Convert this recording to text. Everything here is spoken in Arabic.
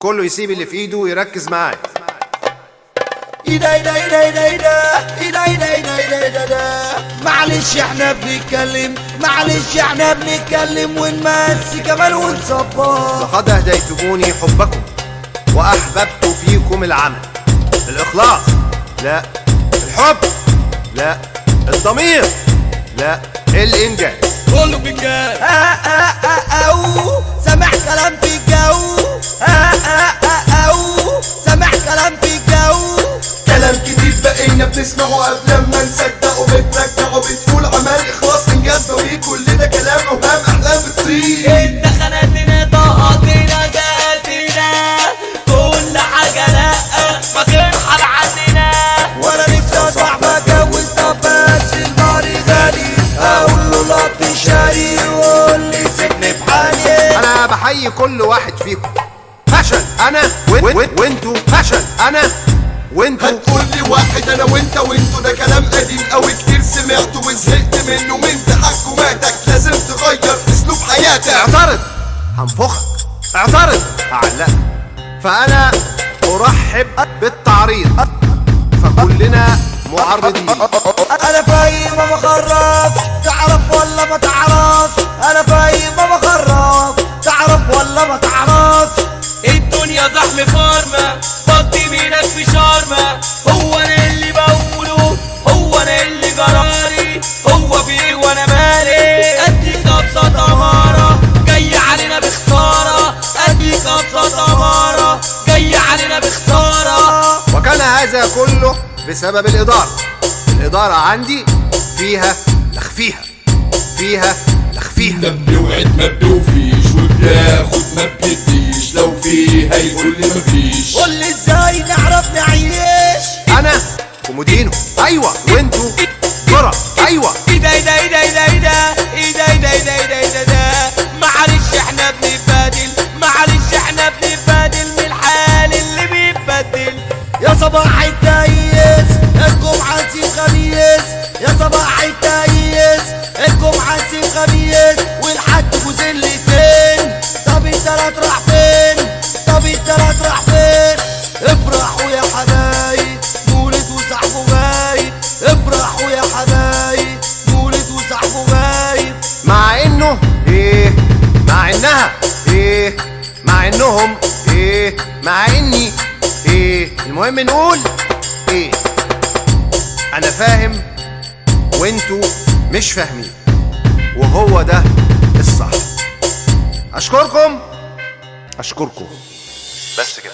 كله يسيب اللي في ايده ويركز معايا. معلش احنا بنتكلم ونمسي كمان ونصبر. لقد اهديتموني حبكم واحببت فيكم العمل، الاخلاص لا، الحب لا، الضمير لا، الانجاز كله في الجاز. سامع كلام في الجو. سامع كلام في الجو. كلام كتير بقينا بنسمعه قبل ما نصدقه، بترجعه بتقول عمال اخلاص انجاز ضروري. كل ده كلام اوهام احلام بتطير. انت خنقتنا ضغطتنا زقتنا كل حاجه لا ما ترحل عننا. وانا نفسي اصبح بتجوز طب بس الماري غالي. اقول له لا تشاري وقول لي سيبني في حالي. انا بحيي كل واحد فيكم. فشل انا وانتوا، فشل انا وانتوا. هتقول لي واحد انا وانتوا، ده كلام قديم قوي كتير سمعته وزهقت منه. من تحكماتك لازم تغير اسلوب حياتك. اعترض هنفخك، اعترض هعلقك. فانا ارحب بالتعريض، فكلنا معرضين. انا فاهم ما بخرف، تعرف ولا ما تعرف. انا فاهم ما بخرف، تعرف ولا ما تعرف. الدنيا زحمة فارمة، فضي مينك في شارمة. هو انا اللي بقوله، هو انا اللي جرالي. هو بيه وانا مالي. اديك ابسط امارة جاي علينا بخسارة. اديك ابسط امارة جاي علينا بخسارة. وكان هذا كله بسبب الإدارة. الإدارة عندي فيها لخفيها، فيها لخفيها. ده بنوعد ما بنوفيش وبناخد ما بنديش. لو فيه هيقول لي مفيش. قول لي ازاي نعرف نعيش. أنا كومودينو أيوة، وأنتوا ذرة أيوة. ايه ده معلش احنا بنتبادل، معلش احنا بنتبادل من الحال اللي بيتبدل. يا صباح التايس الجمعة نسيب خميس. يا صباح التايس الجمعة نسيب خميس والحد جوز الاتنين. طب التلات راح فين؟ طب التلات راح فين؟ افرحوا يا حبايب مولد وصاحبه غايب. افرحوا يا حبايب مولد وصاحبه غايب. مع إنه إيه، مع إنها إيه، مع إنهم إيه، مع إني إيه، المهم نقول إيه. أنا فاهم وأنتوا مش فاهمين، وهو ده الصح. أشكركم، أشكركم، بس كده.